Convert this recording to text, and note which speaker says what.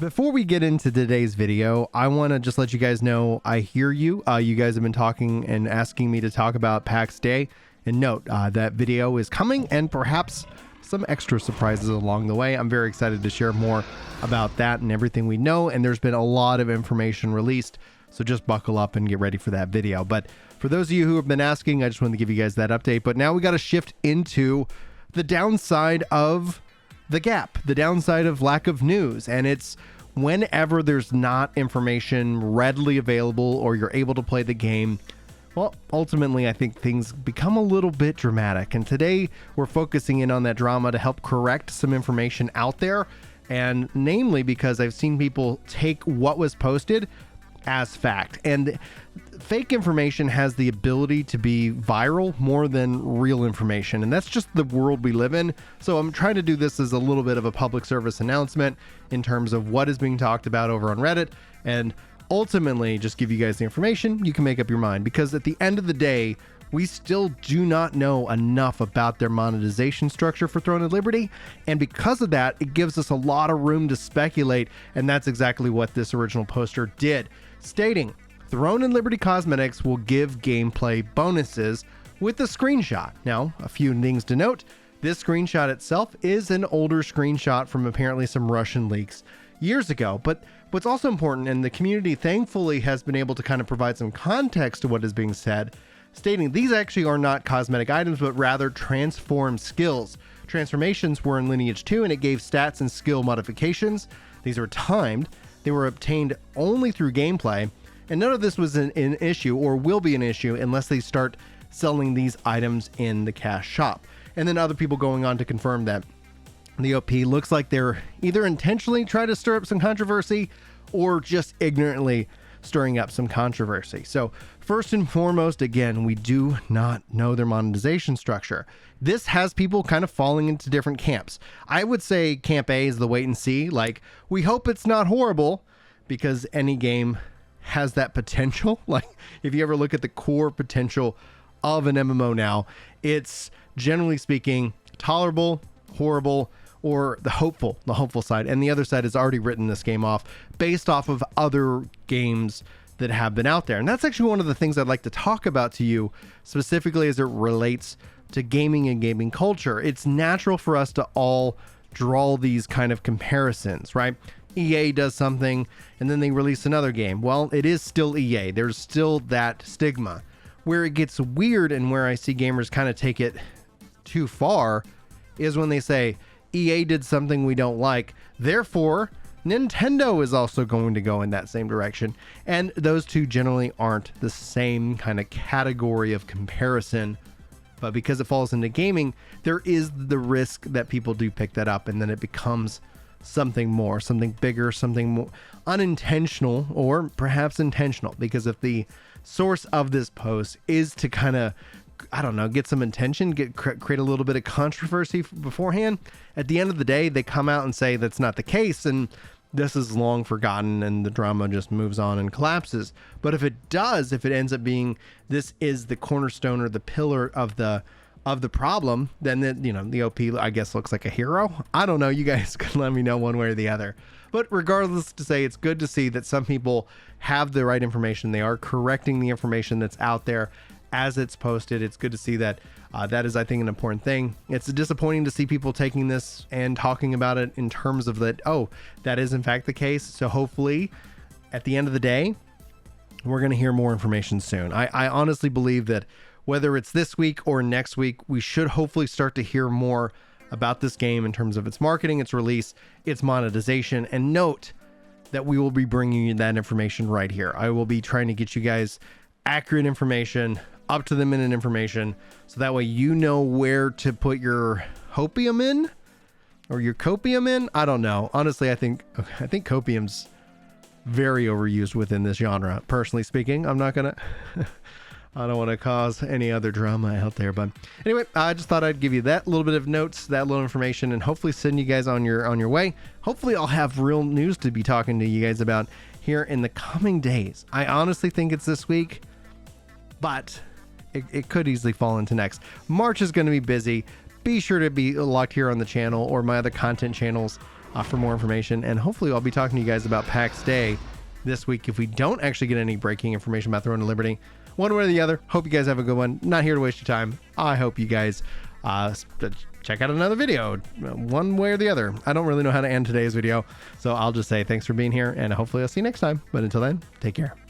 Speaker 1: Before we get into today's video, I want to just let you guys know I hear you. You guys have been talking and asking me to talk about PAX Day. And note, that video is coming and perhaps some extra surprises along the way. I'm very excited to share more about that and everything we know. And there's been a lot of information released. So just buckle up and get ready for that video. But for those of you who have been asking, I just wanted to give you guys that update. But now we got to shift into the downside of the gap, the downside of lack of news. And it's whenever there's not information readily available or you're able to play the game, well, ultimately, I think things become a little bit dramatic. And today we're focusing in on that drama to help correct some information out there. And namely because I've seen people take what was posted as fact. And fake information has the ability to be viral more than real information. And that's just the world we live in. So I'm trying to do this as a little bit of a public service announcement in terms of what is being talked about over on Reddit. And ultimately just give you guys the information. You can make up your mind, because at the end of the day, we still do not know enough about their monetization structure for Throne of Liberty. And because of that, it gives us a lot of room to speculate. And that's exactly what this original poster did, stating Throne and Liberty Cosmetics will give gameplay bonuses with a screenshot. Now, a few things to note. This screenshot itself is an older screenshot from apparently some Russian leaks years ago. But what's also important, and the community thankfully has been able to kind of provide some context to what is being said, stating these actually are not cosmetic items, but rather transformed skills. Transformations were in Lineage 2, and it gave stats and skill modifications. These are timed. They were obtained only through gameplay, and none of this was an issue or will be an issue unless they start selling these items in the cash shop. And then other people going on to confirm that the OP looks like they're either intentionally trying to stir up some controversy or just ignorantly stirring up some controversy. So first and foremost, again, we do not know their monetization structure. This has people kind of falling into different camps. I would say camp A is the wait and see. Like, we hope it's not horrible, because any game has that potential. Like, if you ever look at the core potential of an MMO now, it's generally speaking tolerable, horrible, or the hopeful side. And the other side has already written this game off based off of other games that have been out there. And that's actually one of the things I'd like to talk about to you specifically as it relates to gaming and gaming culture. It's natural for us to all draw these kind of comparisons, right? EA does something and then they release another game. Well, it is still EA. There's still that stigma. Where it gets weird and where I see gamers kind of take it too far is when they say, EA did something we don't like, therefore Nintendo is also going to go in that same direction. And those two generally aren't the same kind of category of comparison. But because it falls into gaming, there is the risk that people do pick that up, and then it becomes something more, something bigger, something more unintentional, or perhaps intentional. Because if the source of this post is to kind of, I don't know, get some attention, create a little bit of controversy beforehand, at the end of the day, they come out and say that's not the case, and this is long forgotten, and the drama just moves on and collapses. But if it does, if it ends up being this is the cornerstone or the pillar of the problem, then the OP, I guess, looks like a hero. I don't know. You guys can let me know one way or the other. But regardless, to say, it's good to see that some people have the right information. They are correcting the information that's out there as it's posted. It's good to see that. That is, I think, an important thing. It's disappointing to see people taking this and talking about it in terms of that, oh, that is in fact the case. So hopefully at the end of the day, we're going to hear more information soon. I honestly believe that whether it's this week or next week, we should hopefully start to hear more about this game in terms of its marketing, its release, its monetization. And note that we will be bringing you that information right here. I will be trying to get you guys accurate information, up to the minute information, so that way you know where to put your hopium in or your copium in. I don't know. Honestly, I think copium's very overused within this genre. Personally speaking, I'm not gonna I don't want to cause any other drama out there, but anyway, I just thought I'd give you that little bit of notes, that little information, and hopefully send you guys on your way. Hopefully I'll have real news to be talking to you guys about here in the coming days. I honestly think it's this week, but it could easily fall into next. March is going to be busy. Be sure to be locked here on the channel or my other content channels for more information. And hopefully I'll be talking to you guys about PAX Day this week if we don't actually get any breaking information about Throne of Liberty. One way or the other. Hope you guys have a good one. Not here to waste your time. I hope you guys check out another video one way or the other. I don't really know how to end today's video, so I'll just say thanks for being here, and hopefully I'll see you next time. But until then, take care.